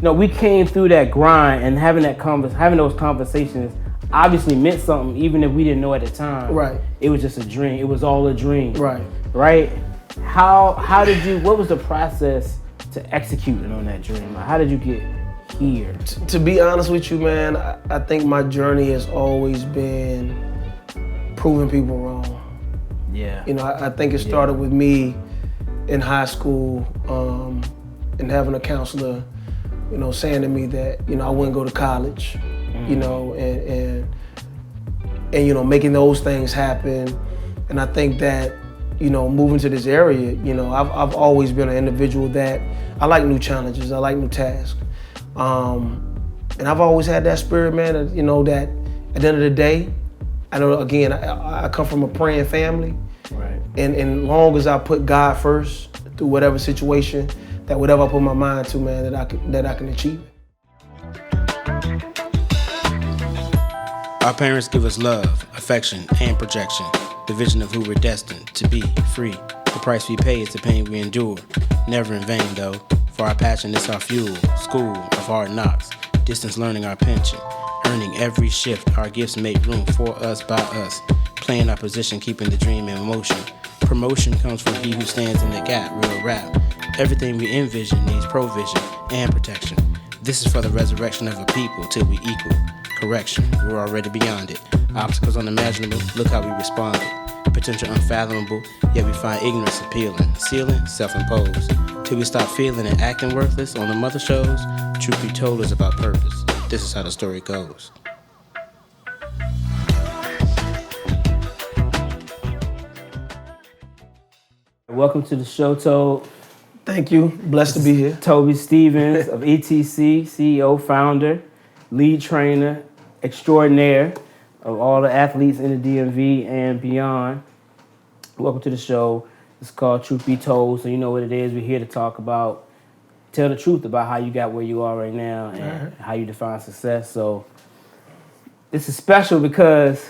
we came through that grind, and having those conversations obviously meant something, even if we didn't know at the time. Right. It was just a dream. It was all a dream. Right. Right. What was the process to executing on that dream? Like, how did you get here? To be honest with you, man, I think my journey has always been proving people wrong. Yeah. I think it started with me in high school, and having a counselor, saying to me that, I wouldn't go to college, and making those things happen. And I think that, moving to this area, I've always been an individual that I like new challenges, I like new tasks. And I've always had that spirit, man, that at the end of the day, I know, again, I come from a praying family. Right. And long as I put God first through whatever situation, that whatever I put my mind to, man, that I can achieve it. Our parents give us love, affection, and projection. The vision of who we're destined to be, free. The price we pay is the pain we endure. Never in vain, though. For our passion, it's our fuel. School of hard knocks. Distance learning our pension. Earning every shift, our gifts make room for us, by us. Playing our position, keeping the dream in motion. Promotion comes from he who stands in the gap, real rap. Everything we envision needs provision and protection. This is for the resurrection of a people till we equal. Correction, we're already beyond it. Obstacles unimaginable, look how we responded. Potential unfathomable, yet we find ignorance appealing. Ceiling, self-imposed. Till we stop feeling and acting worthless on the mother shows, truth be told is about purpose. This is how the story goes. Welcome to the show, Tobe. Thank you. Blessed to be here. Tobe Stephens of ETC, CEO, founder, lead trainer, extraordinaire of all the athletes in the DMV and beyond. Welcome to the show. It's called Truth Be Told, so you know what it is. We're here to tell the truth about how you got where you are right now and how you define success. So this is special because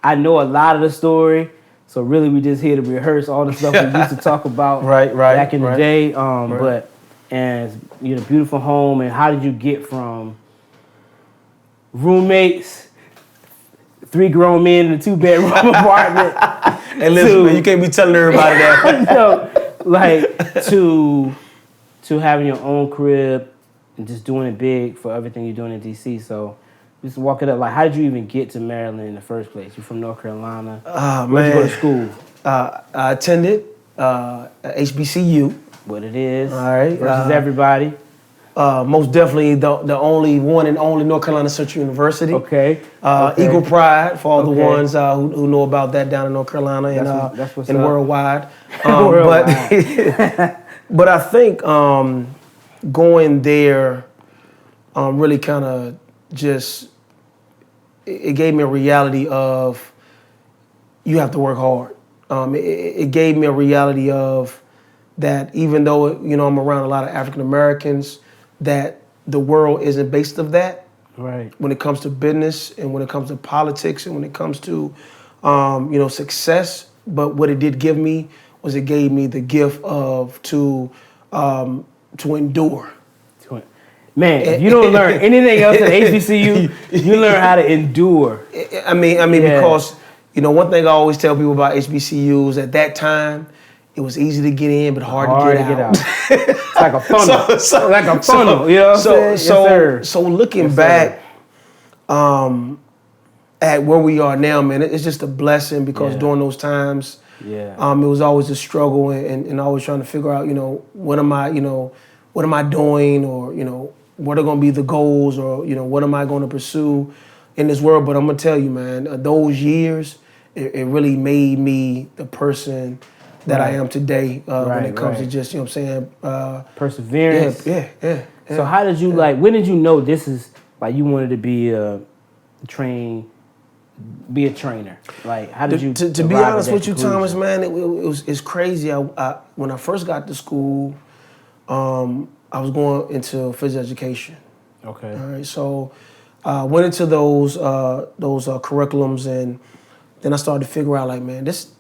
I know a lot of the story. So really, we just here to rehearse all the stuff we used to talk about back in the day. And you had a beautiful home. And how did you get from roommates, 3 grown men in a 2-bedroom apartment? And listen, man, you can't be telling everybody that. to having your own crib and just doing it big for everything you're doing in DC. So just walk it up. Like, how did you even get to Maryland in the first place? You're from North Carolina. Where'd you go to school? I attended HBCU. What it is. All right. Versus everybody. Most definitely the only one and only North Carolina Central University. Okay. Eagle Pride for all the ones who know about that down in North Carolina and worldwide. But I think going there really kind of just, it gave me a reality of you have to work hard. It gave me a reality of that even though, I'm around a lot of African Americans, that the world isn't based of that. Right. When it comes to business and when it comes to politics and when it comes to, success. But what it did give me was it gave me the gift of to endure. Man, if you don't learn anything else at HBCU, you learn how to endure. I mean, because, one thing I always tell people about HBCUs, at that time, it was easy to get in, but hard to get out. It's like a funnel. Like a funnel, you know what I'm saying? So looking back at where we are now, man, it's just a blessing because during those times, it was always a struggle and always trying to figure out, what am I doing, or, what are going to be the goals, or, what am I going to pursue in this world? But I'm going to tell you, man, those years, it really made me the person that I am today when it comes to just, perseverance. Yeah. So how did you, when did you know this is, you wanted to be a trainer? Like, how did you To be honest with you, Thomas, man, it's crazy. When I first got to school, I was going into physical education. Okay. All right. So I went into those curriculums, and then I started to figure out, man, this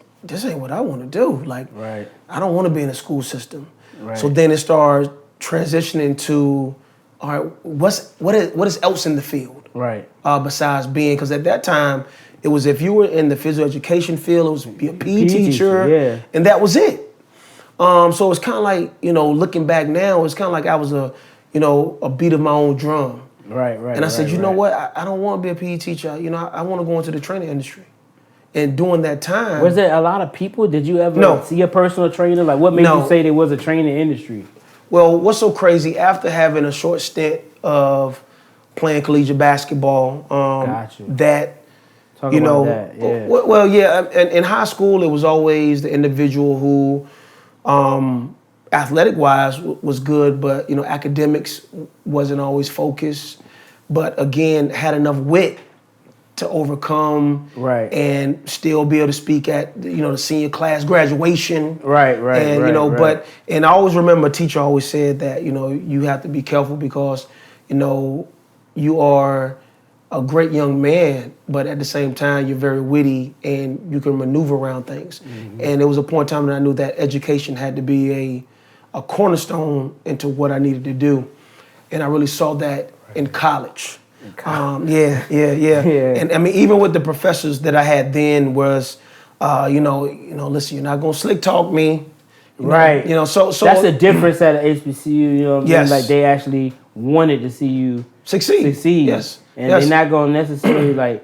ain't what I want to do. I don't want to be in a school system. Right. So then it started transitioning to, all right, what is else in the field? Right. Besides being, because at that time, it was if you were in the physical education field, it was be a PE teacher, yeah. and that was it. So it's kind of like, looking back now, it's kind of like I was a beat of my own drum. Right. And I said, you know what? I don't want to be a PE teacher. I want to go into the training industry. And during that time, was there a lot of people? Did you ever see a personal trainer? Like, what made you say there was a training industry? Well, what's so crazy, after having a short stint of playing collegiate basketball, that, Talk about that, yeah. Well, yeah, in high school, it was always the individual who, athletic-wise, was good, but, academics wasn't always focused, but again, had enough wit to overcome and still be able to speak at the senior class graduation. Right. And I always remember a teacher always said that, you have to be careful because, you are a great young man, but at the same time, you're very witty and you can maneuver around things. Mm-hmm. And there was a point in time that I knew that education had to be a cornerstone into what I needed to do. And I really saw that in college. Yeah. And I mean, even with the professors that I had then was, listen, you're not gonna slick talk me. Right. So that's the difference at an HBCU. Yes. Like they actually wanted to see you succeed. Yes. And they're not gonna necessarily like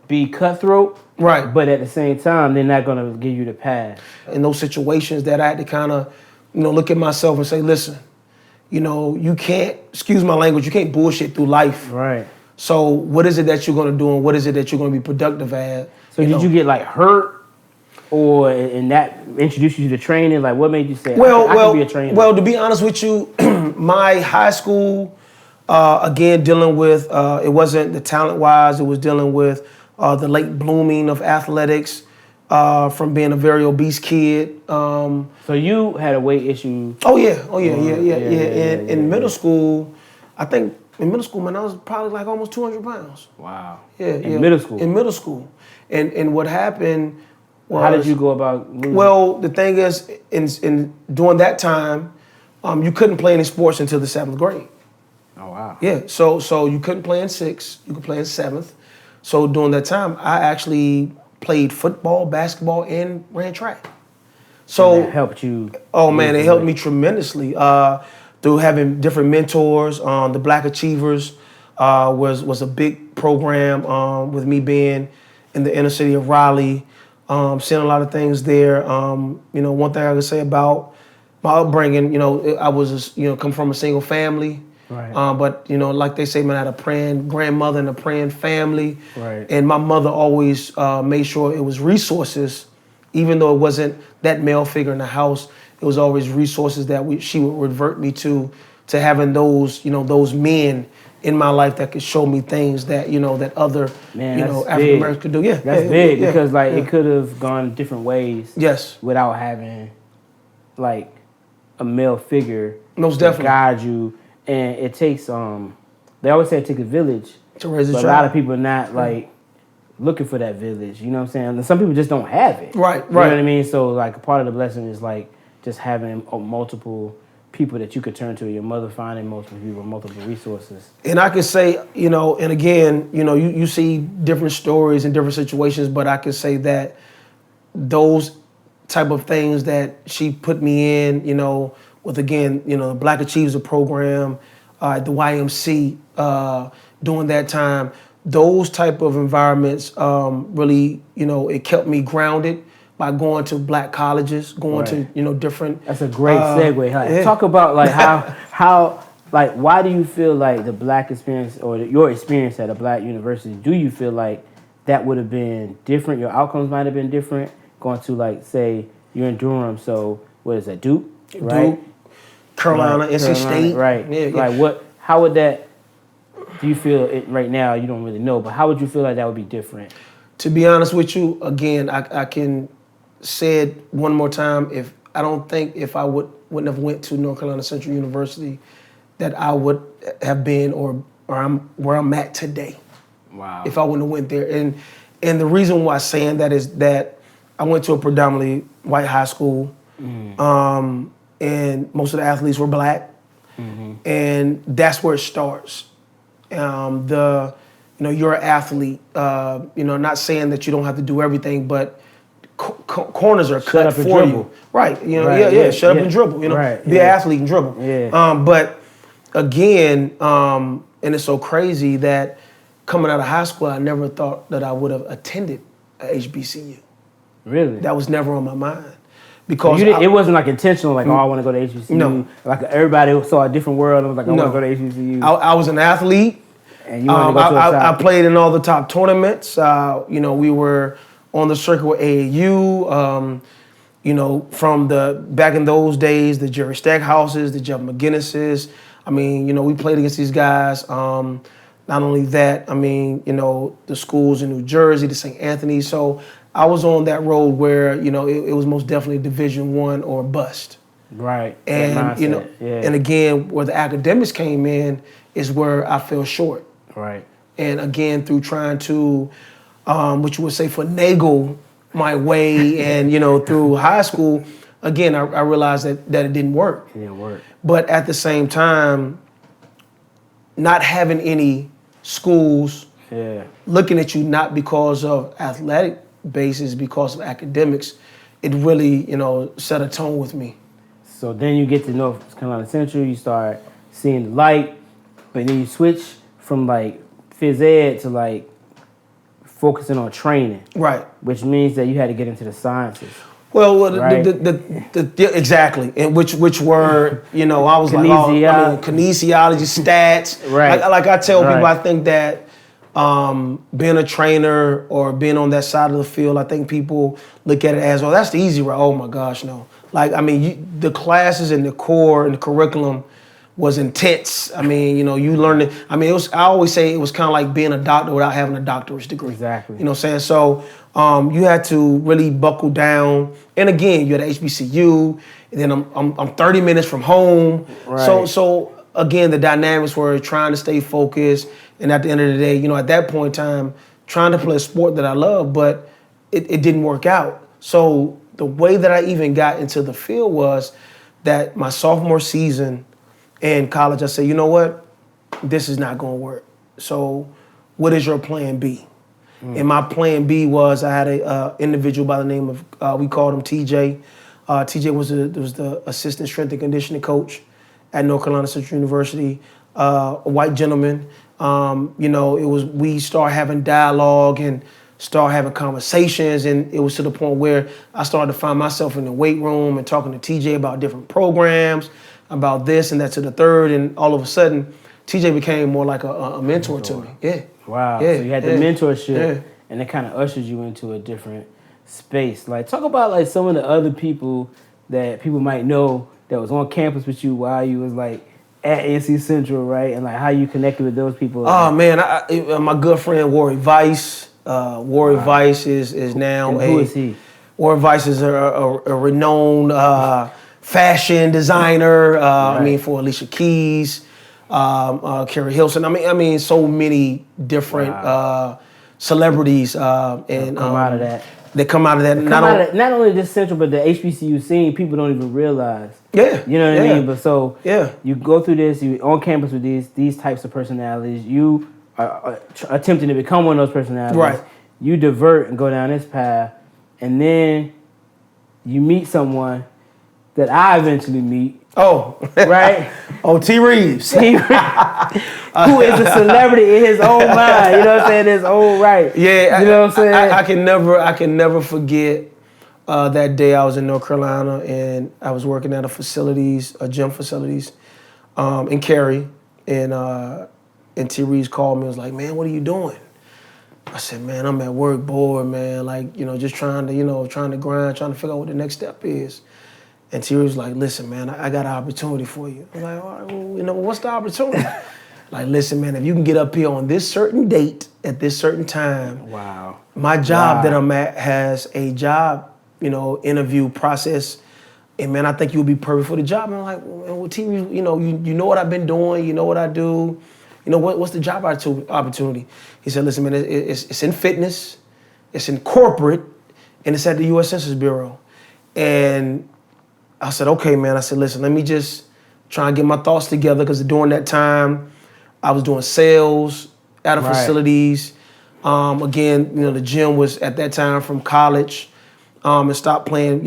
be cutthroat. Right. But at the same time, they're not gonna give you the pass. In those situations that I had to kind of, look at myself and say, listen, you can't, excuse my language, you can't bullshit through life. Right. So what is it that you're going to do and what is it that you're going to be productive at? So did you get like hurt or and that introduced you to training? Like what made you say, I can be a trainer? Well, to be honest with you, my high school, again, dealing with, it wasn't the talent-wise, it was dealing with the late blooming of athletics from being a very obese kid. So you had a weight issue? Oh yeah. In middle school, I think in middle school, man, I was probably like almost 200 pounds. Wow. Yeah. In middle school? In middle school. And what happened was... How did you go about losing? Well, the thing is, in during that time, you couldn't play any sports until the 7th grade. Oh, wow. Yeah, so you couldn't play in 6th, you could play in 7th. So during that time, I actually played football, basketball, and ran track. So and that helped you? Oh man, it helped me tremendously. Through having different mentors, the Black Achievers was a big program with me being in the inner city of Raleigh, seeing a lot of things there. One thing I could say about my upbringing, I was come from a single family. Right. But like they say, man, I had a praying grandmother and a praying family. Right. And my mother always made sure it was resources, even though it wasn't that male figure in the house. It was always resources that she would revert me to having those men in my life that could show me things that that other African Americans could do. Yeah, that's big because it could have gone different ways. Yes. Without having like a male figure most definitely to guide you, and it takes they always say it takes a village to raise a child. A lot of people are not like looking for that village. You know what I'm saying? And some people just don't have it. Right. You know what I mean? So like a part of the blessing is like just having multiple people that you could turn to, your mother finding multiple people, multiple resources. And I can say, and again, you see different stories and different situations, but I can say that those type of things that she put me in, with again, the Black Achievers program, the YMC, during that time, those type of environments really, it kept me grounded. By going to black colleges, going to different. That's a great segue. Like, talk about like how like why do you feel like the black experience or your experience at a black university? Do you feel like that would have been different? Your outcomes might have been different going to like say you're in Durham. So what is that? Duke, right? Duke, Carolina, NC State, right? Yeah. Like what? How would that? Do you feel it right now? You don't really know, but how would you feel like that would be different? To be honest with you, again, I can. Said one more time, I don't think if I wouldn't have went to North Carolina Central University, that I would have been or I'm where I'm at today. Wow. If I wouldn't have went there, and the reason why I'm saying that is that I went to a predominantly white high school, and most of the athletes were black, And that's where it starts. You're an athlete. Not saying that you don't have to do everything, but corners are cut for you. Right. Shut up and dribble. Be an athlete and dribble. Yeah. But again, and it's so crazy that coming out of high school, I never thought that I would have attended a HBCU. Really? That was never on my mind. Because it wasn't like intentional, like, I want to go to HBCU. No. Like everybody saw a different world and was like, I want to go to HBCU. I was an athlete. And you wanted to go to the I top. played in all the top tournaments. We were on the circuit with AAU. From back in those days, the Jerry Stackhouses, the Jeff McGinnises. We played against these guys. Not only that, the schools in New Jersey, the St. Anthony. So I was on that road where, it was most definitely Division I or bust. Right. And, and again, where the academics came in is where I fell short. Right. And again, through trying to, what you would say, finagle my way and, through high school, again, I realized that it didn't work. It didn't work. But at the same time, not having any schools looking at you not because of athletic basis, because of academics, it really, set a tone with me. So then you get to North Carolina Central, you start seeing the light, but then you switch from like phys ed to like focusing on training. Right. Which means that you had to get into the sciences. Well, right? Exactly, and which were, I was like, kinesiology, stats. Right. Like I tell people, I think that being a trainer or being on that side of the field, I think people look at it as, oh, that's the easy route. Oh my gosh, no. Like, the classes and the core and the curriculum was intense. You learned it. I always say it was kind of like being a doctor without having a doctorate degree. Exactly. You know what I'm saying? So you had to really buckle down. And again, you're at HBCU, and then I'm 30 minutes from home. Right. So again, the dynamics were trying to stay focused. And at the end of the day, at that point in time, trying to play a sport that I love, but it didn't work out. So the way that I even got into the field was that my sophomore season in college, I said, you know what? This is not going to work. So what is your plan B? And my plan B was I had a individual by the name of, we called him TJ. TJ was the assistant strength and conditioning coach at North Carolina Central University, a white gentleman. We started having dialogue and start having conversations, and it was to the point where I started to find myself in the weight room and talking to TJ about different programs, about this and that to the third, and all of a sudden, TJ became more like a mentor to me. Yeah. Wow. Yeah. So you had the mentorship, and it kind of ushered you into a different space. Like, talk about like some of the other people that people might know that was on campus with you while you was like at NC Central, right? And like how you connected with those people. Oh man, my good friend Warren Vice. Warren Vice is now and who is he? Warren Vice is a renowned fashion designer. For Alicia Keys, Carrie Hilson. So many different celebrities and come out of that. They come out of that. Not only this Central, but the HBCU scene. People don't even realize. Yeah, you know what I mean. But so yeah, you go through this. You on campus with these types of personalities. You are attempting to become one of those personalities. Right. You divert and go down this path, and then you meet someone that I eventually meet. Oh, right. T. Reeves. Who is a celebrity in his own mind. You know what I'm saying? His own right. Yeah. You know what I'm saying? I can never forget that day I was in North Carolina and I was working at gym facilities in Cary, and T. Reeves called me and was like, man, what are you doing? I said, man, I'm at work, bored, man. Like, just trying to grind, trying to figure out what the next step is. And T. Reeves was like, listen, man, I got an opportunity for you. I'm like, all right, well, what's the opportunity? Like, listen, man, if you can get up here on this certain date at this certain time, wow. My job that I'm at has a job, interview process, and man, I think you'll be perfect for the job. And I'm like, well, T. Reeves, you know what I've been doing, you know what I do, what's the job opportunity? He said, listen, man, it's in fitness, it's in corporate, and it's at the U.S. Census Bureau. And I said, okay, man. I said, listen, let me just trying to get my thoughts together because during that time, I was doing sales out of facilities. Again, the gym was at that time from college, and stopped playing,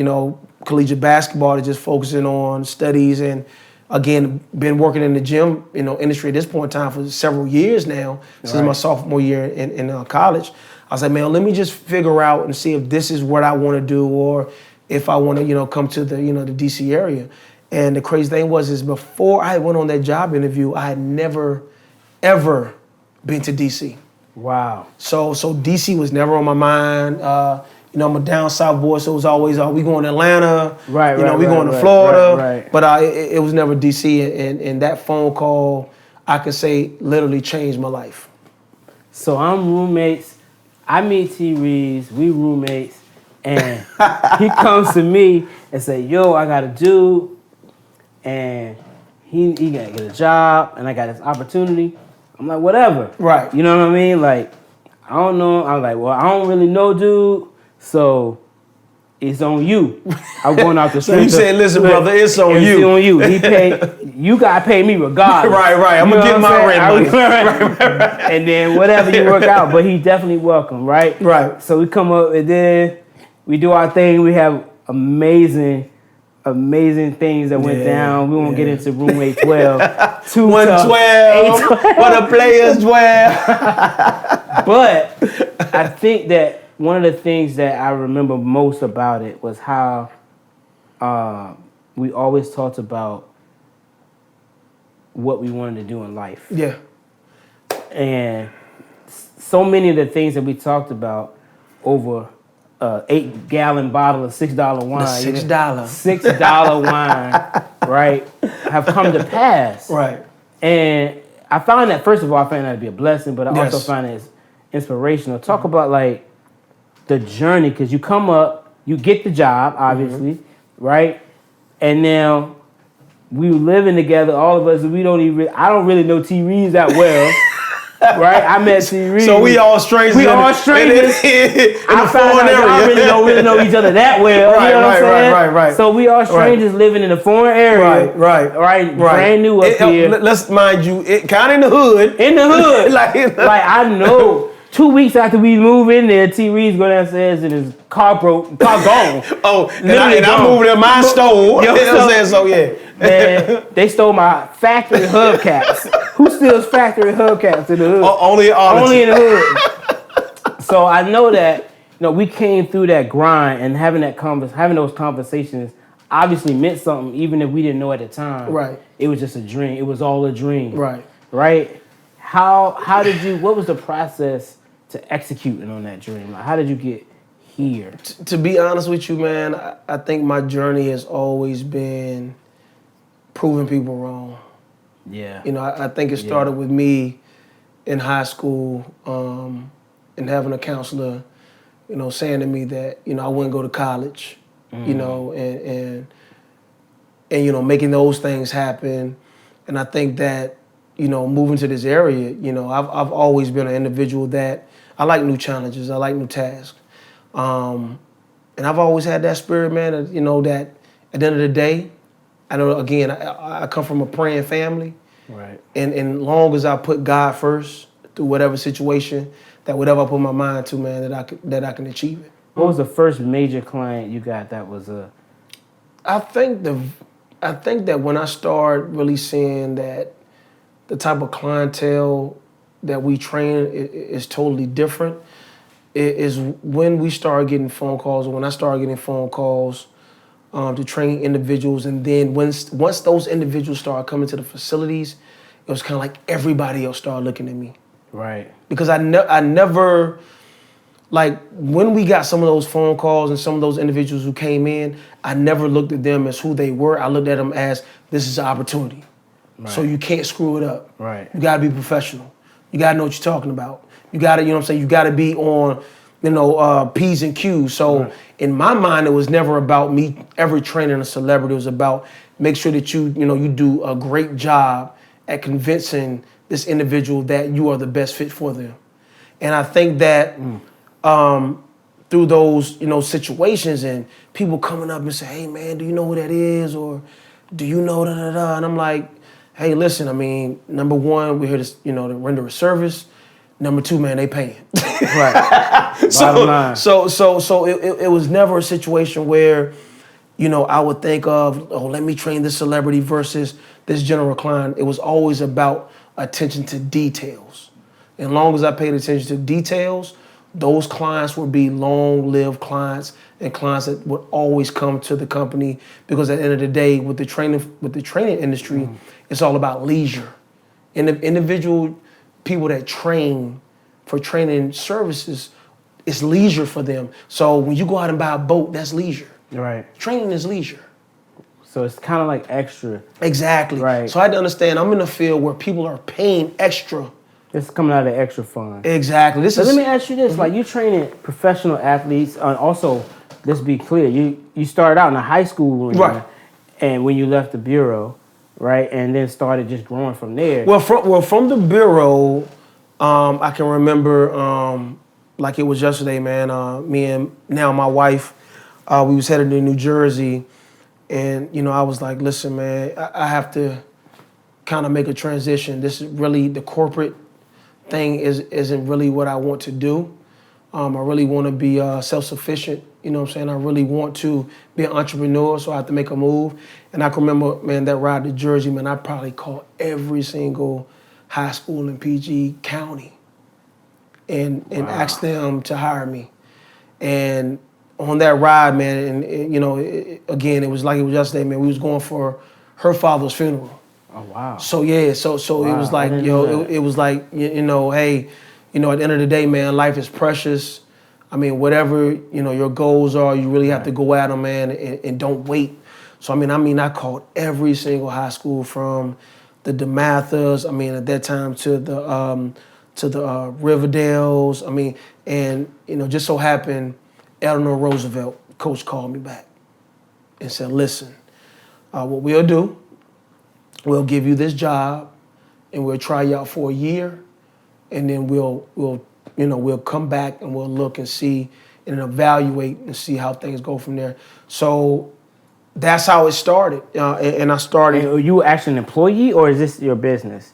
collegiate basketball to just focusing on studies. And again, been working in the gym, industry at this point in time for several years now, since my sophomore year in college. I was like, man, let me just figure out and see if this is what I want to do, or if I want to, come to the, the DC area. And the crazy thing is before I went on that job interview, I had never, ever been to DC. Wow. So DC was never on my mind. I'm a down south boy, so it was always, we going to Atlanta, we going to Florida, but it was never DC, and that phone call, I could say, literally changed my life. So I'm roommates, I meet T. Reeves, we roommates, and he comes to me and say, yo, I got a dude, and he got to get a job, and I got this opportunity. I'm like, whatever. Right. You know what I mean? Like, I don't know. I'm like, well, I don't really know, dude, so it's on you. I'm going out the street. So you said, listen, brother, it's on you. It's on you. You got to pay me regardless. Right. I'm going to get my rent money. And then whatever you work out, but he definitely welcome, right? Right. So we come up and then we do our thing. We have amazing things that went down. We won't get into room 812. 112. For the players 12. But I think that one of the things that I remember most about it was how we always talked about what we wanted to do in life. Yeah. And so many of the things that we talked about over 8-gallon bottle of $6 wine. $6. $6 wine, right, have come to pass. Right. And I found that, first of all, I found that to be a blessing, but I also find it as inspirational. Talk about, like, the journey, because you come up, you get the job, obviously, right? And now we living together, all of us, I don't really know T. Reeves that well. Right, I met T. Reeves. So we all strangers. In I found out y'all don't really know each other that well. Right, you know what I'm saying? Right. So we are strangers living in a foreign area. Right. Brand new up here. Let's mind you, kind of in the hood. In the hood. like I know. 2 weeks after we move in there, T. Reeves go downstairs and his car gone. And I moved in my store. You know what I'm saying? So yeah. Man, they stole my factory hubcaps. Who steals factory hubcaps in the hood? Only in the hood. So I know that we came through that grind, and having those conversations obviously meant something, even if we didn't know at the time. Right. It was just a dream. It was all a dream. Right. How did you? What was the process to executing on that dream? Like, how did you get here? To be honest with you, man, I think my journey has always been proving people wrong. Yeah. I think it started with me in high school, and having a counselor, saying to me that, I wouldn't go to college, and making those things happen. And I think that, moving to this area, I've always been an individual that I like new challenges, I like new tasks. And I've always had that spirit, man, that at the end of the day, I know, again, I come from a praying family. Right. And long as I put God first through whatever situation, that whatever I put my mind to, man, that I can achieve it. What was the first major client you got that was I think that when I started really seeing that the type of clientele that we train is totally different, is when we started getting phone calls, or when I started getting phone calls to train individuals, and then once those individuals started coming to the facilities, it was kind of like everybody else started looking at me. Right. Because I never, like, when we got some of those phone calls and some of those individuals who came in, I never looked at them as who they were. I looked at them as, this is an opportunity. Right. So you can't screw it up. Right. You gotta be professional. You gotta know what you're talking about. You gotta, you gotta be on, P's and Q's. So in my mind, it was never about me ever training a celebrity. It was about make sure that you do a great job at convincing this individual that you are the best fit for them. And I think that through those, situations and people coming up and say, hey man, do you know who that is? Or, do you know da da da? And I'm like, hey, listen, I mean, number one, we're here to, you know, to render a service. Number two, man, they paying. Right. Bottom line. So it was never a situation where, you know, I would think of, oh, let me train this celebrity versus this general client. It was always about attention to details. As long as I paid attention to details, those clients would be long-lived clients and clients that would always come to the company, because at the end of the day, with the training industry, it's all about leisure. And the individual people that train for training services, it's leisure for them. So when you go out and buy a boat, that's leisure. Right. Training is leisure. So it's kind of like extra. Exactly. Right. So I had to understand, I'm in a field where people are paying extra. It's coming out of extra fund. Exactly. So let me ask you this: like, you training professional athletes, and also, let's be clear, you started out in a high school, right? And when you left the bureau, right, and then started just growing from there. Well, from the bureau, I can remember like it was yesterday, man. Me and now my wife, we was headed to New Jersey, and you know, I was like, listen, man, I have to kind of make a transition. This is really the corporate thing isn't really what I want to do. I really want to be self-sufficient. You know what I'm saying? I really want to be an entrepreneur, so I have to make a move. And I can remember, man, that ride to Jersey, man, I probably called every single high school in PG County and asked them to hire me. And on that ride, man, and you know, again, it was like it was yesterday, man. We was going for her father's funeral. Oh wow! So yeah, so wow. It was like, yo, it was like, you know, hey, you know, at the end of the day, man, life is precious. I mean, whatever, you know, your goals are, you really have to go at them, man, and don't wait. So I mean, I called every single high school from the DeMathas, I mean, at that time to the Riverdales. I mean, and you know, just so happened, Eleanor Roosevelt, coach, called me back and said, listen, what we'll do, we'll give you this job, and we'll try you out for a year, and then we'll come back and we'll look and see and evaluate and see how things go from there. So that's how it started, and I started. And are you actually an employee, or is this your business?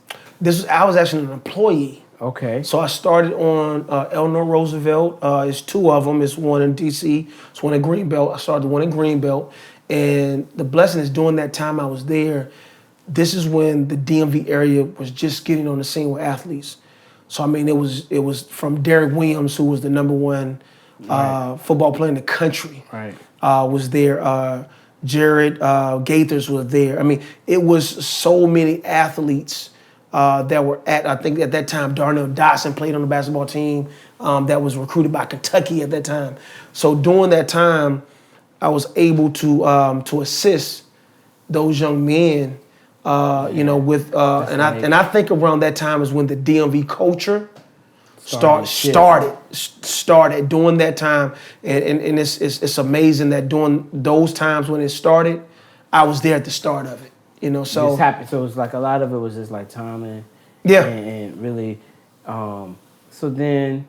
I was actually an employee. Okay. So I started on Eleanor Roosevelt. It's two of them. It's one in D.C. It's one in Greenbelt. I started one in Greenbelt, and the blessing is during that time I was there, this is when the DMV area was just getting on the scene with athletes. So I mean, it was from Derek Williams, who was the number one football player in the country, right? Was there. Jared Gaithers was there. I mean, it was so many athletes that were I think at that time, Darnell Dotson played on the basketball team that was recruited by Kentucky at that time. So during that time, I was able to assist those young men. You know, with and I think around that time is when the DMV culture started during that time, and it's amazing that during those times when it started, I was there at the start of it. You know, so it happened. So it was like a lot of it was just like timing. Yeah, and really. So then,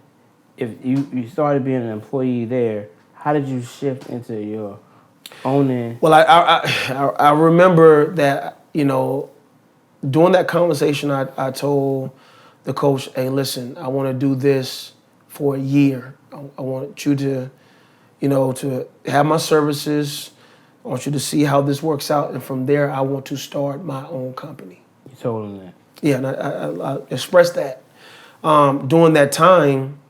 if you started being an employee there, how did you shift into your owning? Well, I remember that, you know, during that conversation, I told the coach, hey, listen, I want to do this for a year. I want you to, you know, to have my services. I want you to see how this works out. And from there, I want to start my own company. You told him that? Yeah, and I expressed that. During that time,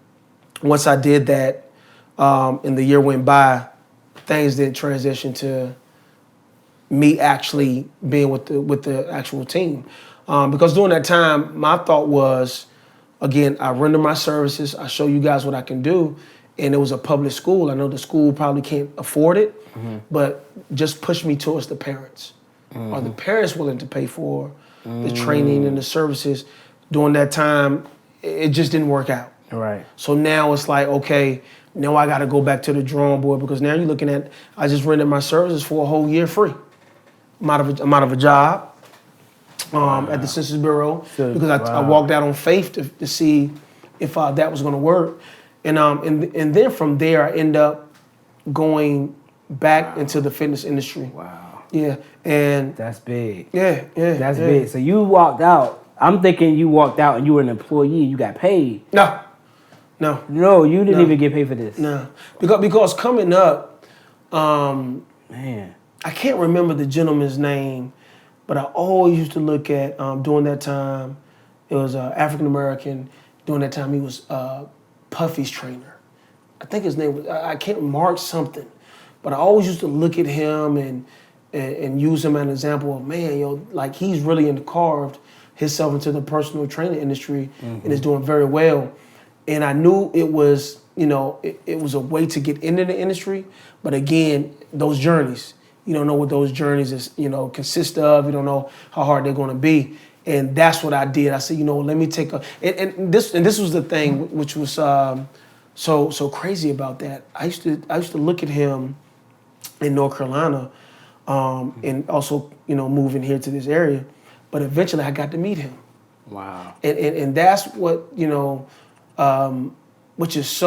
once I did that, and the year went by, things didn't transition to me actually being with the actual team. Because during that time, my thought was, again, I render my services, I show you guys what I can do, and it was a public school. I know the school probably can't afford it, but just push me towards the parents. Are the parents willing to pay for the training and the services? During that time, it just didn't work out. Right. So now it's like, okay, now I got to go back to the drawing board, because now you're looking at, I just rendered my services for a whole year free. I'm out of a job at the Census Bureau, because I walked out on faith to see if that was going to work. And then from there, I end up going back into the fitness industry. Wow. Yeah, and That's big. yeah. That's big. So you walked out. I'm thinking you walked out and you were an employee. You got paid. No. No, you didn't even get paid for this. No, because coming up, Man. I can't remember the gentleman's name, but I always used to look at during that time. It was African American. During that time, he was Puffy's trainer. I think his name was I can't Mark something, but I always used to look at him and use him as an example of, man, like he's really carved himself into the personal training industry and is doing very well. And I knew it was, it was a way to get into the industry. But again, those journeys, you don't know what those journeys consist of. You don't know how hard they're going to be. And that's what I did. I said, let me take and this was the thing which was so crazy about that. I used to look at him in North Carolina, and also moving here to this area. But eventually, I got to meet him. Wow. And that's what which is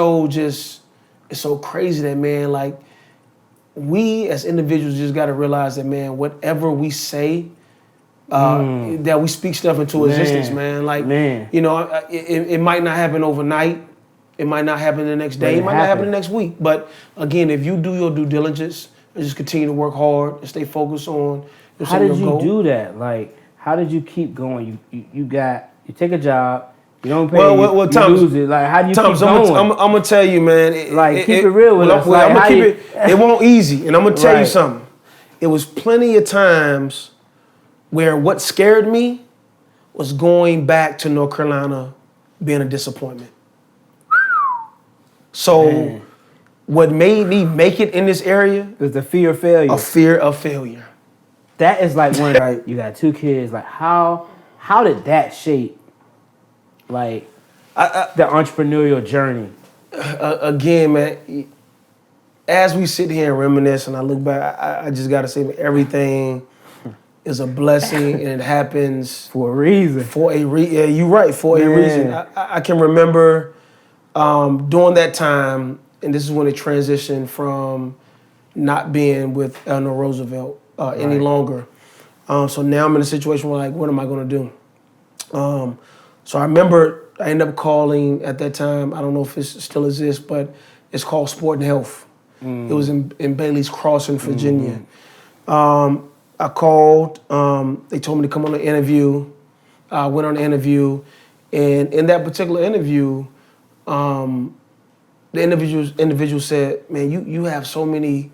it's so crazy that, man, like we as individuals just got to realize that, man, whatever we say, that we speak stuff into existence, man. Like, it might not happen overnight. It might not happen the next day. It might not happen the next week. But again, if you do your due diligence and just continue to work hard and stay focused on how did you do that? Like, how did you keep going? You take a job. You don't pay. Well, you lose it. Like, how do you keep going? I'm gonna tell you, man. Keep it real with us. I'm gonna keep it. It won't easy, and I'm gonna tell you something. It was plenty of times where what scared me was going back to North Carolina being a disappointment. So, what made me make it in this area was the fear of failure. A fear of failure. That is like one. Like, you got 2 kids. Like, how did that shape? Like, the entrepreneurial journey. Again, man, as we sit here and reminisce and I look back, I just got to say everything is a blessing and it happens for a reason. Yeah, you're right, for a reason. I can remember during that time, and this is when it transitioned from not being with Eleanor Roosevelt any longer. So now I'm in a situation where, like, what am I going to do? So I remember I ended up calling at that time, I don't know if it still exists, but it's called Sport and Health. It was in Bailey's Crossing, Virginia. I called, they told me to come on an interview. I went on an interview, and in that particular interview, the individual said, man, you have so many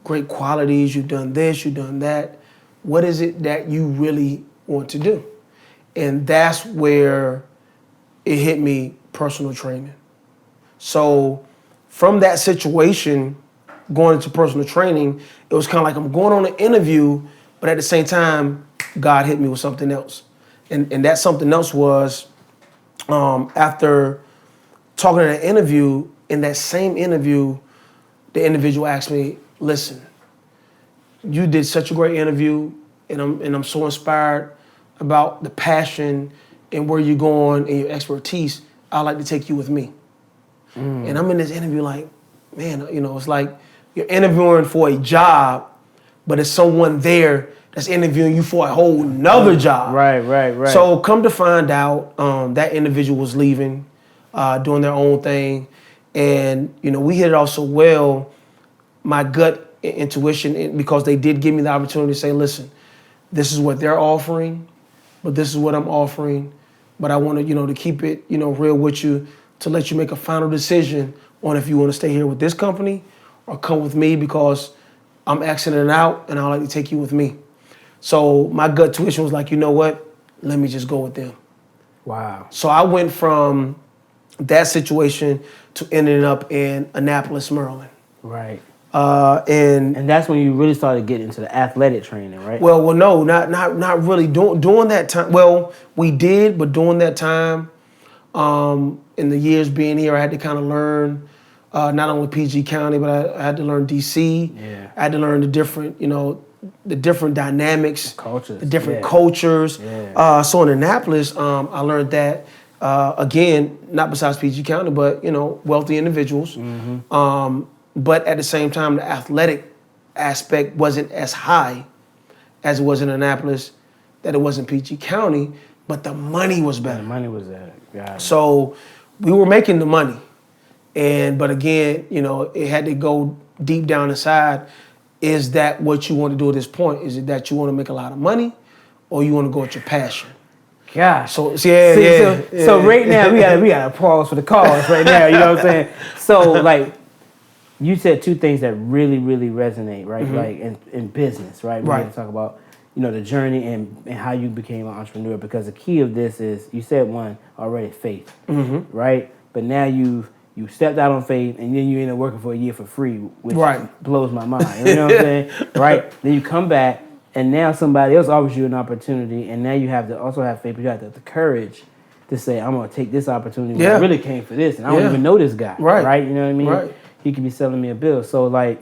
great qualities, you've done this, you've done that. What is it that you really want to do? And that's where it hit me, personal training. So from that situation, going into personal training, it was kind of like I'm going on an interview, but at the same time, God hit me with something else. And that something else was after talking in an interview, in that same interview, the individual asked me, listen, you did such a great interview, and I'm so inspired about the passion and where you're going and your expertise. I'd like to take you with me. And I'm in this interview like, man, it's like you're interviewing for a job, but it's someone there that's interviewing you for a whole nother job. Right. So come to find out, that individual was leaving, doing their own thing. And, we hit it off so well, my gut intuition, because they did give me the opportunity to say, listen, this is what they're offering, but this is what I'm offering. But I want to, to keep it, real with you, to let you make a final decision on if you want to stay here with this company or come with me, because I'm exiting out and I'd like to take you with me. So my gut tuition was like, you know what? Let me just go with them. Wow. So I went from that situation to ending up in Annapolis, Maryland. Right. And that's when you really started getting into the athletic training, right? Well, no, not really. During that time, well, we did, but during that time, in the years being here, I had to kind of learn not only PG County, but I had to learn DC. Yeah. I had to learn the different, the different dynamics, cultures, the different cultures. Yeah. So in Annapolis, I learned that again, not besides PG County, but wealthy individuals. But at the same time, the athletic aspect wasn't as high as it was in Annapolis, that it wasn't PG County, but the money was better. The money was there. Got it. So we were making the money. But again, it had to go deep down inside. Is that what you want to do at this point? Is it that you want to make a lot of money or you want to go with your passion? Gosh. So right now we gotta pause for the cause right now, you know what I'm saying? So like you said two things that really, really resonate, right? Mm-hmm. Like in business, right? We're Right. gonna talk about, the journey and how you became an entrepreneur, because the key of this is, you said one already, faith, right? But now you stepped out on faith and then you end up working for a year for free, which blows my mind. You know what I'm saying? Right? Then you come back and now somebody else offers you an opportunity, and now you have to also have faith, but you have to have the courage to say, I'm gonna take this opportunity. I really came for this, and I don't even know this guy. Right? You know what I mean? Right. He could be selling me a bill. So like,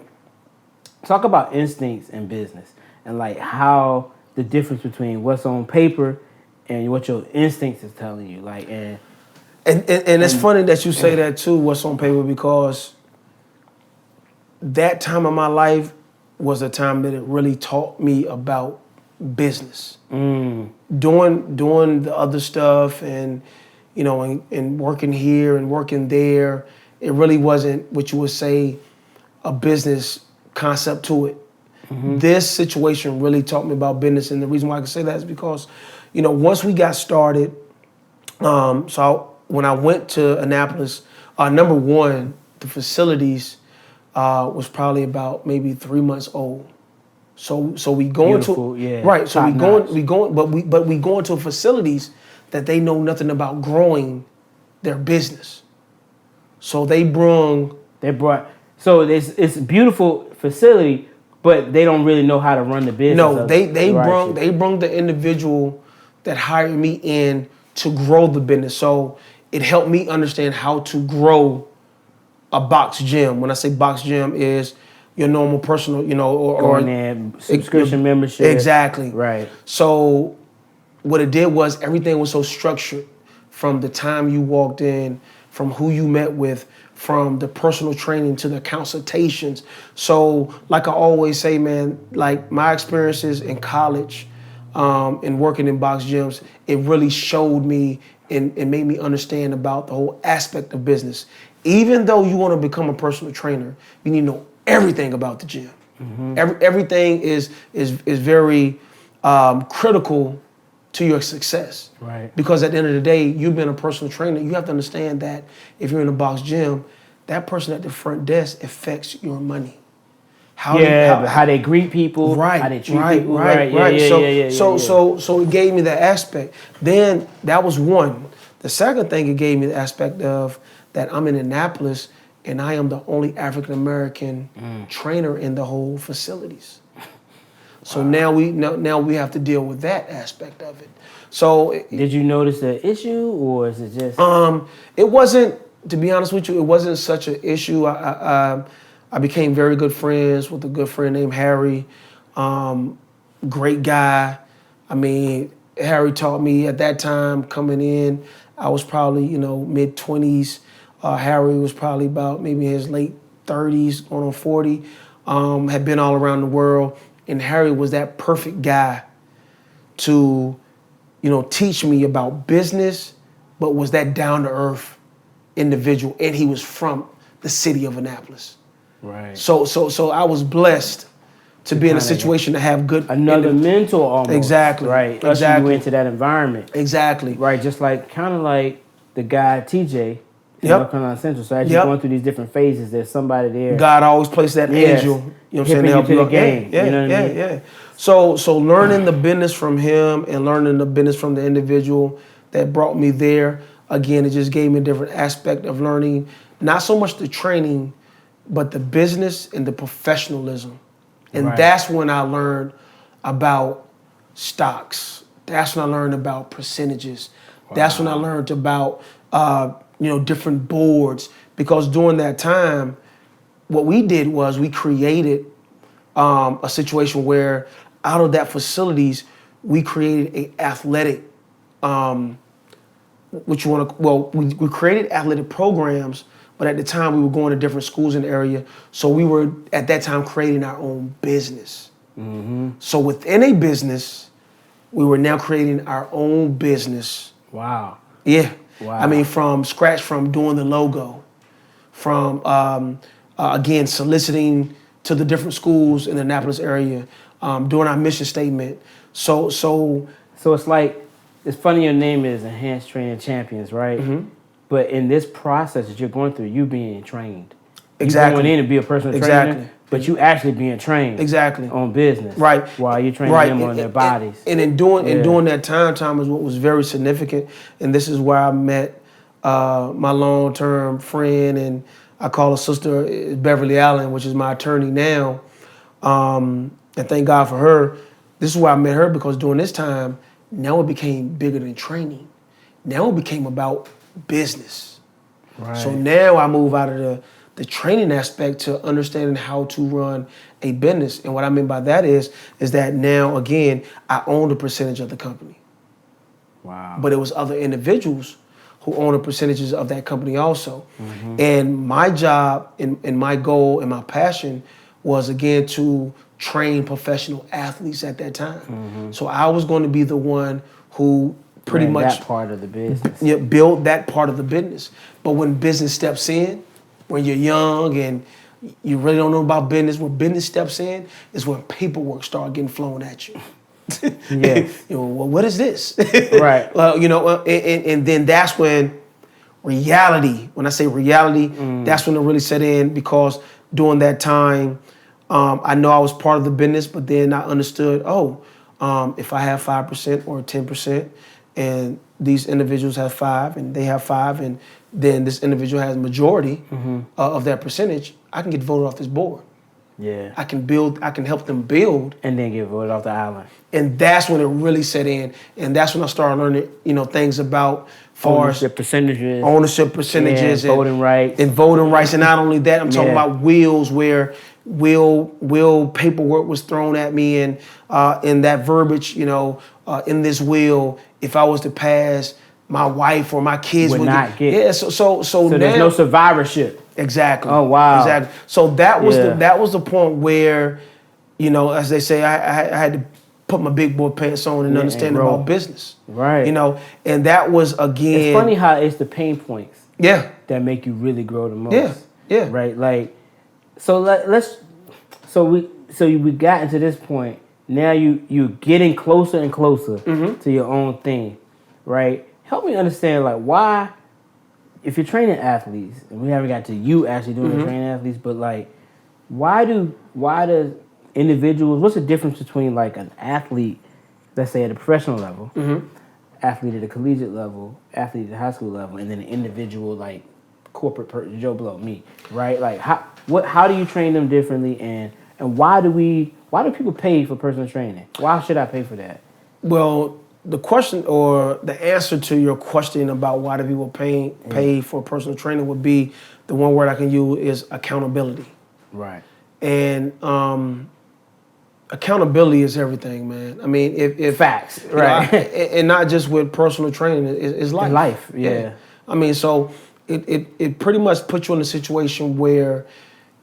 talk about instincts in business and like how the difference between what's on paper and what your instincts is telling you. Like And it's funny that you say that too, what's on paper, because that time of my life was a time that it really taught me about business. Doing the other stuff and working here and working there, it really wasn't what you would say a business concept to it. This situation really taught me about business, and the reason why I can say that is because, once we got started, when I went to Annapolis, number one, the facilities was probably about maybe 3 months old. So we go Beautiful, into right. So we go into facilities that they know nothing about growing their business. So they brought. So it's a beautiful facility, but they don't really know how to run the business. No, they brought the individual that hired me in to grow the business. So it helped me understand how to grow a box gym. When I say box gym, is your normal personal, or subscription membership. Exactly. Right. So what it did was everything was so structured from the time you walked in, from who you met with, from the personal training to the consultations. So like I always say, man, like my experiences in college and working in box gyms, it really showed me and made me understand about the whole aspect of business. Even though you want to become a personal trainer, you need to know everything about the gym. Everything is very critical to your success. Right. Because at the end of the day, you've been a personal trainer. You have to understand that if you're in a box gym, that person at the front desk affects your money. How they greet people, how they treat people. Right. So it gave me that aspect. Then that was one. The second thing it gave me the aspect of that I'm in Annapolis and I am the only African American trainer in the whole facilities. So now we have to deal with that aspect of it. So did you notice the issue, or is it just? It wasn't. To be honest with you, it wasn't such an issue. I became very good friends with a good friend named Harry. Great guy. I mean, Harry taught me at that time coming in. I was probably mid-20s. Harry was probably about maybe in his late 30s, going on 40. Had been all around the world. And Harry was that perfect guy to, teach me about business, but was that down-to-earth individual. And he was from the city of Annapolis. Right. So I was blessed to be in a situation to have good... Another mentor almost. Exactly. Right. Exactly. You went into that environment. Exactly. Right. Just kind of like the guy TJ in North Carolina Central. So as you're going through these different phases, there's somebody there. God always placed that angel, you to help you the game. Yeah. So learning the business from him and learning the business from the individual that brought me there, again, it just gave me a different aspect of learning, not so much the training, but the business and the professionalism. And that's when I learned about stocks. That's when I learned about percentages. Wow. That's when I learned about different boards. Because during that time, what we did was we created a situation where out of that facilities, we created an athletic, we created athletic programs, but at the time we were going to different schools in the area. So we were, at that time, creating our own business. So within a business, we were now creating our own business. Wow. Yeah. Wow. I mean, from scratch, from doing the logo, from, again, soliciting to the different schools in the Annapolis area, doing our mission statement. So it's like, it's funny your name is Enhanced Training Champions, right? But in this process that you're going through, you being trained. Exactly. You going in to be a personal trainer, but you actually being trained. Exactly. On business. Right. While you're training them on their bodies. And in doing that time is what was very significant. And this is where I met my long-term friend, and I call her sister, Beverly Allen, which is my attorney now. And thank God for her. This is where I met her, because during this time, now it became bigger than training. Now it became about business. Right. So now I move out of the training aspect to understanding how to run a business. And what I mean by that is that now, again, I owned a percentage of the company. Wow. But it was other individuals who owned the percentages of that company also. And my job and my goal and my passion was, again, to train professional athletes at that time. So I was going to be the one who pretty Ran much that part of the business. build that part of the business. But when business steps in, when you're young and you really don't know about business, when business steps in is when paperwork start getting flown at you. Yes. Well, what is this? Right. Well, and then that's when reality, when I say reality, that's when it really set in, because during that time, I know I was part of the business, but then I understood, if I have 5% or 10%, and these individuals have 5 and they have 5, and then this individual has a majority of that percentage, I can get voted off this board. Yeah. I can help them build. And then get voted off the island. And that's when it really set in. And that's when I started learning, things about Ownership percentages. And voting rights. And voting rights. And not only that, I'm talking about wills, where will paperwork was thrown at me, and in that verbiage, in this will, if I was to pass, my wife or my kids would not get. Yeah, so now, there's no survivorship. Exactly. Oh wow. Exactly. So that was the point where, as they say, I had to put my big boy pants on and understand about business. Right. And that was, again. It's funny how it's the pain points. Yeah. That make you really grow the most. Yeah. Right. Like, so we got into this point. Now you're getting closer and closer to your own thing, right? Help me understand, like, why, if you're training athletes, and we haven't got to you actually doing the training athletes, but like, why does individuals, what's the difference between like an athlete, let's say at a professional level, athlete at a collegiate level, athlete at a high school level, and then an individual like corporate person, Joe Blow, me, right? Like, how do you train them differently, and why do people pay for personal training? Why should I pay for that? Well, the question, or the answer to your question about why do people pay for personal training, would be, the one word I can use is accountability. Right. And accountability is everything, man. I mean, if facts, right, and not just with personal training, it's life. Life, yeah. I mean, so it pretty much puts you in a situation where,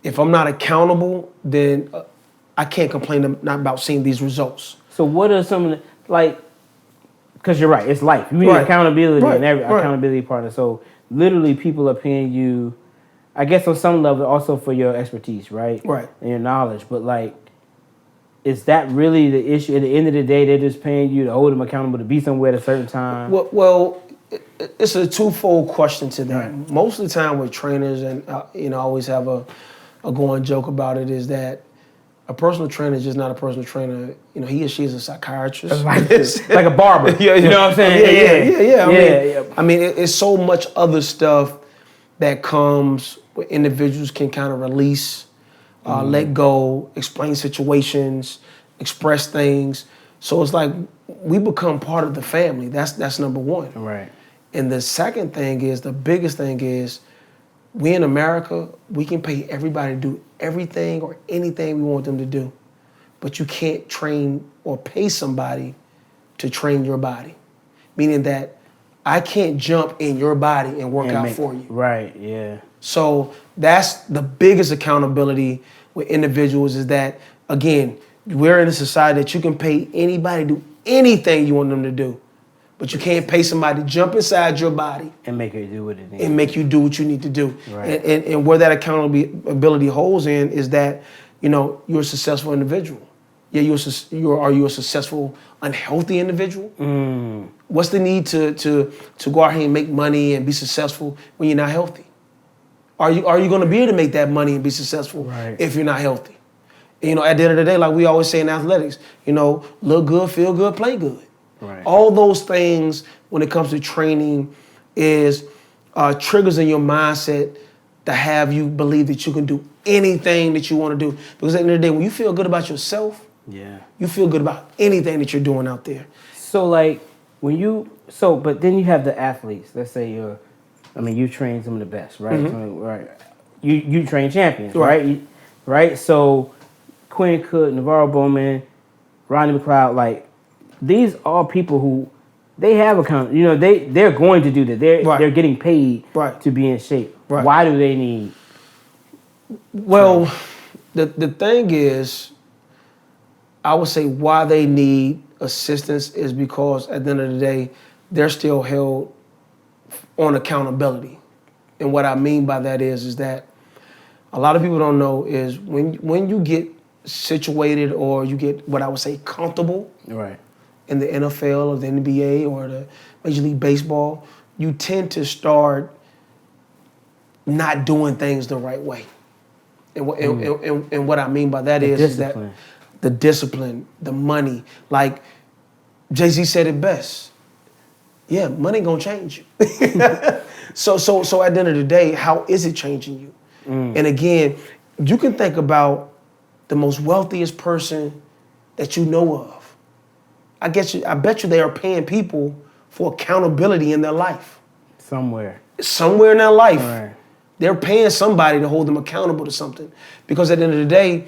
if I'm not accountable, then I can't complain not about seeing these results. So what are some of the, like, because you're right, it's life. You need accountability and every accountability partner. So literally, people are paying you, I guess on some level, also for your expertise, right? Right. And your knowledge. But like, is that really the issue? At the end of the day, they're just paying you to hold them accountable to be somewhere at a certain time? Well, it's a twofold question to that. Right. Most of the time with trainers, and I always have a going joke about it, is that a personal trainer is just not a personal trainer. He or she is a psychiatrist. Like a barber. You know what I'm saying? Yeah. I mean, it's so much other stuff that comes where individuals can kind of release, let go, explain situations, express things. So it's like we become part of the family. That's number one. Right. And the second thing is, the biggest thing is, we in America, we can pay everybody to do everything or anything we want them to do. But you can't train or pay somebody to train your body. Meaning that I can't jump in your body and work out for you. Right, yeah. So that's the biggest accountability with individuals, is that, again, we're in a society that you can pay anybody to do anything you want them to do, but you can't pay somebody to jump inside your body and make you do what it needs. and make you do what you need to do. Right. And where that accountability holds in is that, you're a successful individual. Yeah, are you a successful, unhealthy individual? What's the need to go out here and make money and be successful when you're not healthy? Are you going to be able to make that money and be successful if you're not healthy? At the end of the day, like we always say in athletics, look good, feel good, play good. Right. All those things when it comes to training is triggers in your mindset to have you believe that you can do anything that you want to do. Because at the end of the day, when you feel good about yourself, you feel good about anything that you're doing out there. So like but then you have the athletes. Let's say you train some of the best, right? Mm-hmm. Right. You train champions, Right. Right? So Quinn Cook, Navarro Bowman, Rodney McLeod, like these are people who they have account. They're going to do that. They're getting paid to be in shape. Right. Why do they need? Well, the thing is, I would say why they need assistance is because at the end of the day, they're still held on accountability. And what I mean by that is that a lot of people don't know is when you get situated or you get what I would say comfortable in the NFL or the NBA or the Major League Baseball, you tend to start not doing things the right way. And what I mean by that is that the discipline, the money, like Jay-Z said it best. Yeah, money gonna change you. So at the end of the day, how is it changing you? And again, you can think about the most wealthiest person that you know of. I bet you they are paying people for accountability in their life. Somewhere in their life. Right. They're paying somebody to hold them accountable to something. Because at the end of the day,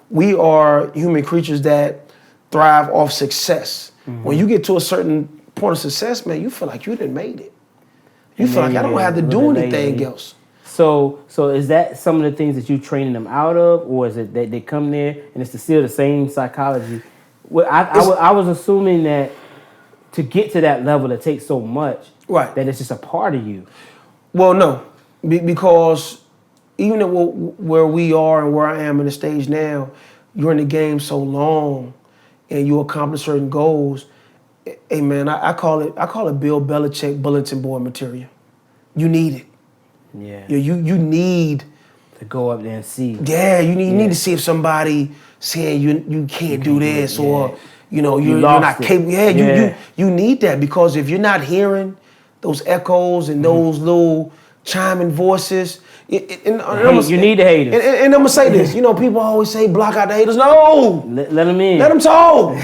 we are human creatures that thrive off success. Mm-hmm. When you get to a certain point of success, man, you feel like you done made it. You feel like I don't have to do anything else. So is that some of the things that you training them out of, or is it that they come there and it's still the same psychology? Well, I was assuming that to get to that level, it takes so much that it's just a part of you. Well, no, because even at where we are and where I am in the stage now, you're in the game so long, and you accomplish certain goals. Hey man, I call it Bill Belichick bulletin board material. You need it. Yeah. You need to go up there and see. Yeah, you need to see if somebody saying you can't do this or you're not capable. Yeah, you need that, because if you're not hearing those echoes and those little chiming voices, you need the haters. And I'm gonna say this. People always say block out the haters. No, let them in. Let them talk.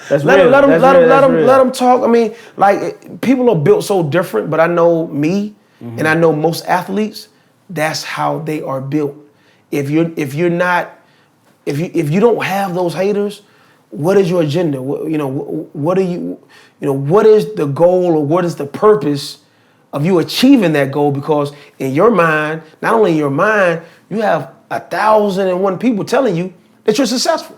That's let real. Let them talk. I mean, like, people are built so different, but I know me, and I know most athletes. That's how they are built. If you don't have those haters, what is your agenda? What is the goal, or what is the purpose of you achieving that goal? Because in your mind, not only in your mind, you have 1,001 people telling you that you're successful.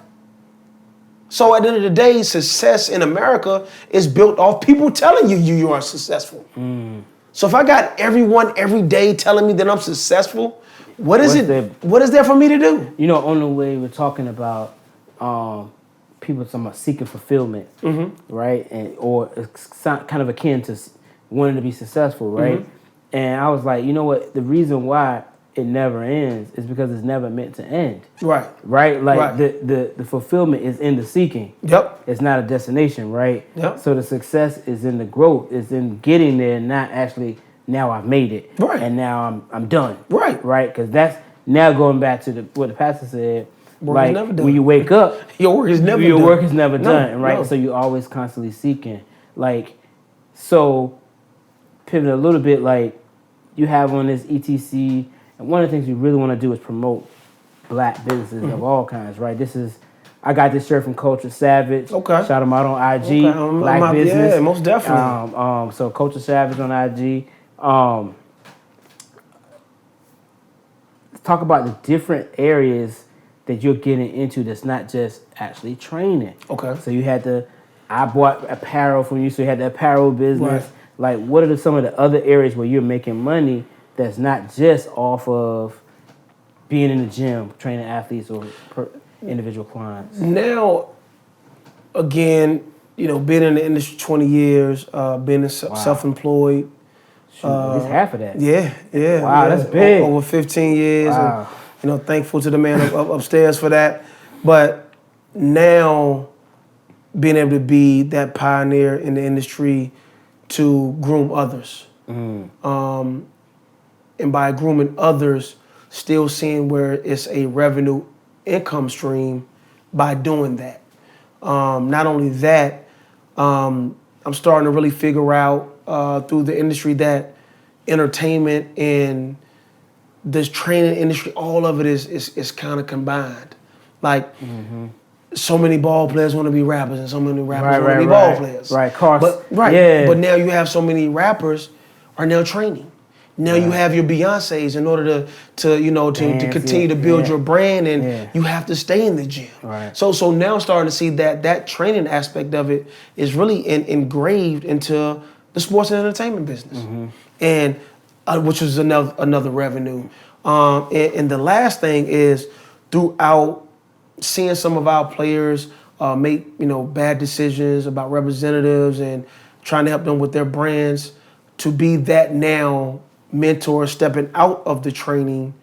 So at the end of the day, success in America is built off people telling you are successful. So if I got everyone every day telling me that I'm successful, what is there for me to do? On the way we're talking about people talking about seeking fulfillment, right? Or it's kind of akin to wanting to be successful, right? And I was like, you know what? The reason why it never ends is because it's never meant to end. Right? Like the fulfillment is in the seeking. Yep. It's not a destination, right? Yep. So the success is in the growth, is in getting there, not actually now I've made it. Right. And now I'm done. Right. Right? Because that's now going back to what the pastor said. Work is never done. When you wake up, your work is never done. Right? No. So you're always constantly seeking. So pivot a little bit, you have on this ETC, and one of the things we really want to do is promote black businesses of all kinds, right? I got this shirt from Culture Savage. Okay. Shout them out on IG. Okay. Black business. Yeah, most definitely. So Culture Savage on IG. Let's talk about the different areas that you're getting into that's not just actually training. Okay. So you had I bought apparel from you, so you had the apparel business. Right. Like, what are some of the other areas where you're making money that's not just off of being in the gym, training athletes or individual clients? Now, again, being in the industry 20 years, being self-employed. At least half of that. Yeah. Wow, that's big. Over 15 years. Wow. And, thankful to the man upstairs for that. But now, being able to be that pioneer in the industry to groom others. And by grooming others, still seeing where it's a revenue income stream by doing that. Not only that, I'm starting to really figure out through the industry that entertainment and this training industry, all of it is kind of combined. Like, so many ball players want to be rappers, and so many rappers want to be ball players. Right, But now you have so many rappers are now training. Now you have your Beyoncés in order to continue to build your brand, and you have to stay in the gym. Right. So now I'm starting to see that training aspect of it is really engraved into the sports and entertainment business, and which is another revenue. And the last thing is throughout seeing some of our players make bad decisions about representatives and trying to help them with their brands, to be that now mentor stepping out of the training,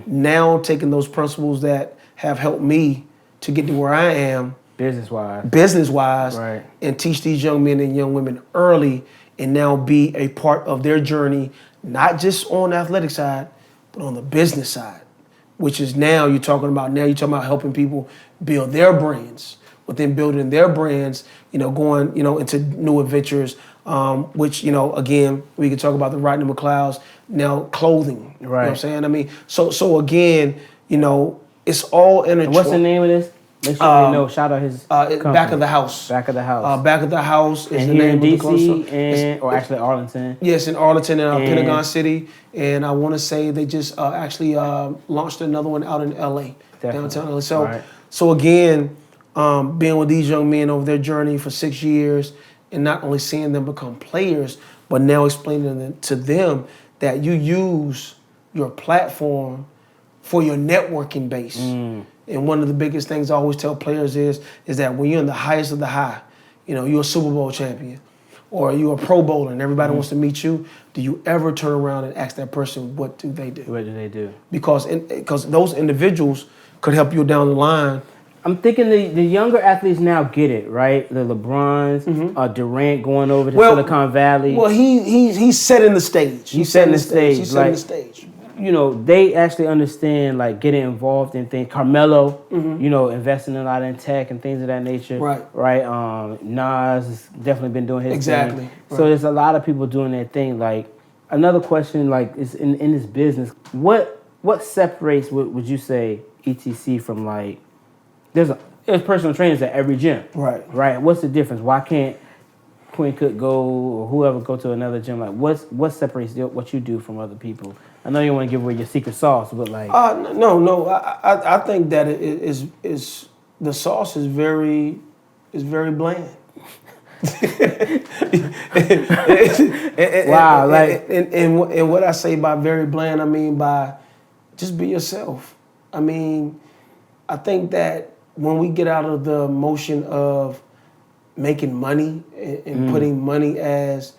now taking those principles that have helped me to get to where I am business-wise, right, and teach these young men and young women early, and now be a part of their journey, not just on the athletic side, but on the business side, which is now you're talking about helping people build their brands. Within building their brands, going, into new adventures, which, again, we can talk about the Rodney McLeods, now clothing. Right. You know what I'm saying? I mean, so again, it's all intertwined. And what's the name of this? Make sure we know. Shout out his company. Back of the House. Back of the House. Back of the House is and the here name in of the club. DC or actually Arlington. Yes, in Arlington and Pentagon City. And I want to say they just actually launched another one out in LA, downtown LA. So again, being with these young men over their journey for 6 years, and not only seeing them become players, but now explaining to them that you use your platform for your networking base. And one of the biggest things I always tell players is that when you're in the highest of the high, you're a Super Bowl champion, or you're a Pro Bowler and everybody wants to meet you, do you ever turn around and ask that person, what do they do? What do they do? Because those individuals could help you down the line. I'm thinking the younger athletes now get it, right? The LeBrons, Durant going over to Silicon Valley. Well, he's setting the stage. He's setting the stage. He's setting the stage. They actually understand, like, getting involved in things. Carmelo, investing a lot in tech and things of that nature. Right. Nas has definitely been doing his thing. Right. So there's a lot of people doing their thing. Like, another question, like, is in this business, what separates, would you say, ETC from, like, there's personal trainers at every gym. Right. What's the difference? Why can't Quinn Cook go or whoever go to another gym? Like, what separates what you do from other people? I know you don't want to give away your secret sauce, but like. No. I think that it is the sauce is very bland. Wow. And what I say by very bland, I mean by just be yourself. I mean, I think that when we get out of the motion of making money and putting money as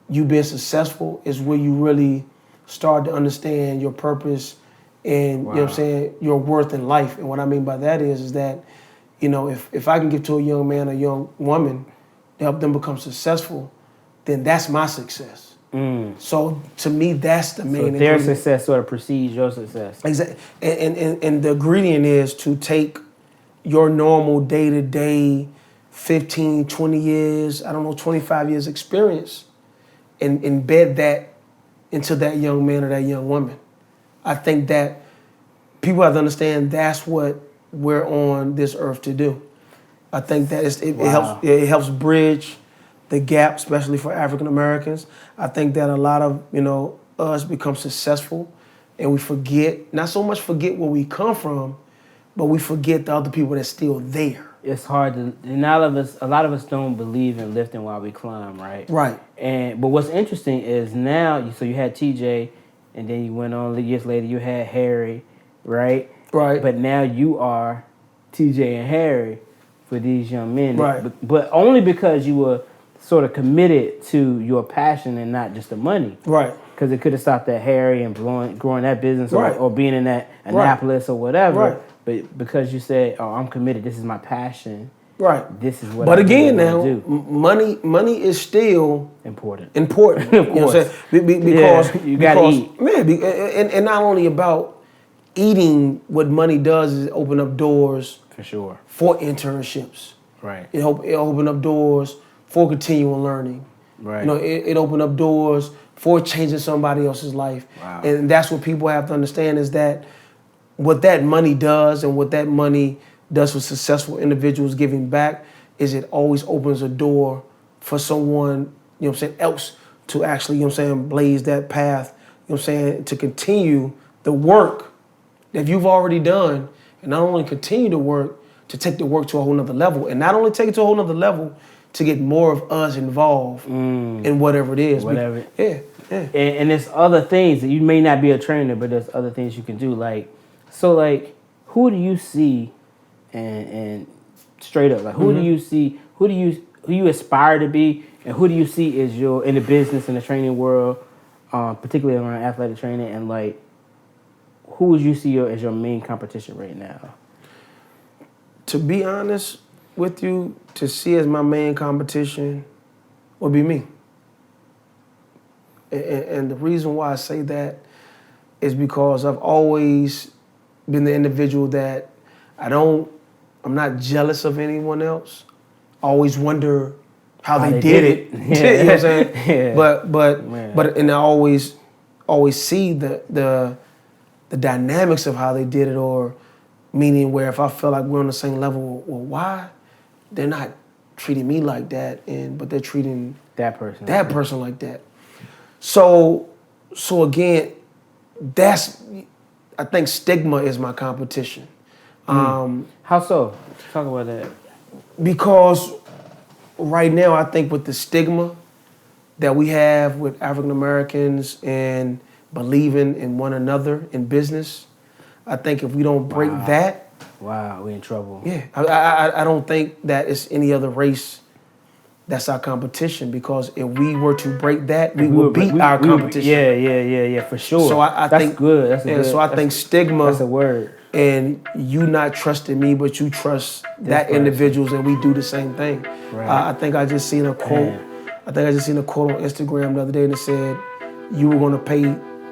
you being successful is where you really start to understand your purpose and you know what I'm saying, your worth in life. And what I mean by that is that, if I can give to a young man or young woman to help them become successful, then that's my success. So to me, that's the main. So their success sort of precedes your success. Exactly. And the ingredient is to take your normal day-to-day 15, 20 years, 25 years experience and embed that into that young man or that young woman. I think that people have to understand that's what we're on this earth to do. I think that it helps bridge the gap, especially for African Americans. I think that a lot of us become successful and we not so much forget where we come from, but we forget the other people that's still there. It's hard to, and a lot of us don't believe in lifting while we climb, right? Right. But what's interesting is now, so you had TJ, and then you went on years later, you had Harry, right? Right. But now you are TJ and Harry for these young men. Right. But only because you were sort of committed to your passion and not just the money. Right. Because it could have stopped at Harry and growing that business or being in that Annapolis or whatever. Right. But because you said, "Oh, I'm committed. This is my passion. Right. This is what." But I again, really now wanna do. money is still important. Of course. You know what I'm saying? Because you gotta eat. Man, and not only about eating, what money does is open up doors For sure. for internships. Right. It opened up doors for continual learning. Right. You know, it opened up doors for changing somebody else's life. Wow. And that's what people have to understand is that what that money does and what that money does for successful individuals giving back is it always opens a door for someone, you know what I'm saying, else to actually, you know what I'm saying, blaze that path, you know what I'm saying, to continue the work that you've already done, and not only continue the work, to take the work to a whole nother level, and not only take it to a whole nother level, to get more of us involved in whatever it is. Whatever. Yeah. And there's other things that you may not be a trainer, but there's other things you can do. So who do you see, and straight up, like who do you see, who you aspire to be, and who do you see is in the business and the training world, particularly around athletic training, and who would you see as your main competition right now? To be honest with you, to see as my main competition would be me. And the reason why I say that is because I've always been the individual that I'm not jealous of anyone else. I always wonder how they did it. Yeah. You know what I'm saying? Yeah. But I always see the dynamics of how they did it, or meaning where if I feel like we're on the same level, well, why they're not treating me like that, but they're treating that person like that. So again, I think stigma is my competition. How so? Talk about that. Because right now, I think with the stigma that we have with African Americans and believing in one another in business, I think if we don't break that, we're in trouble. Yeah, I don't think that it's any other race that's our competition, because if we were to break that, we would beat our competition. Yeah, for sure. So I that's think good. That's good. So I think stigma. That's a word. And you not trusting me, but you trust that individuals, and we do the same thing. Right. I think I just seen a quote. I think I just seen a quote on Instagram the other day, and it said, "You were going to pay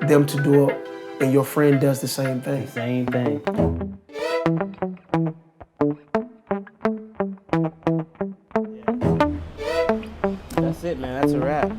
them to do it, and your friend does the same thing." Same thing. That's it, man. That's a wrap.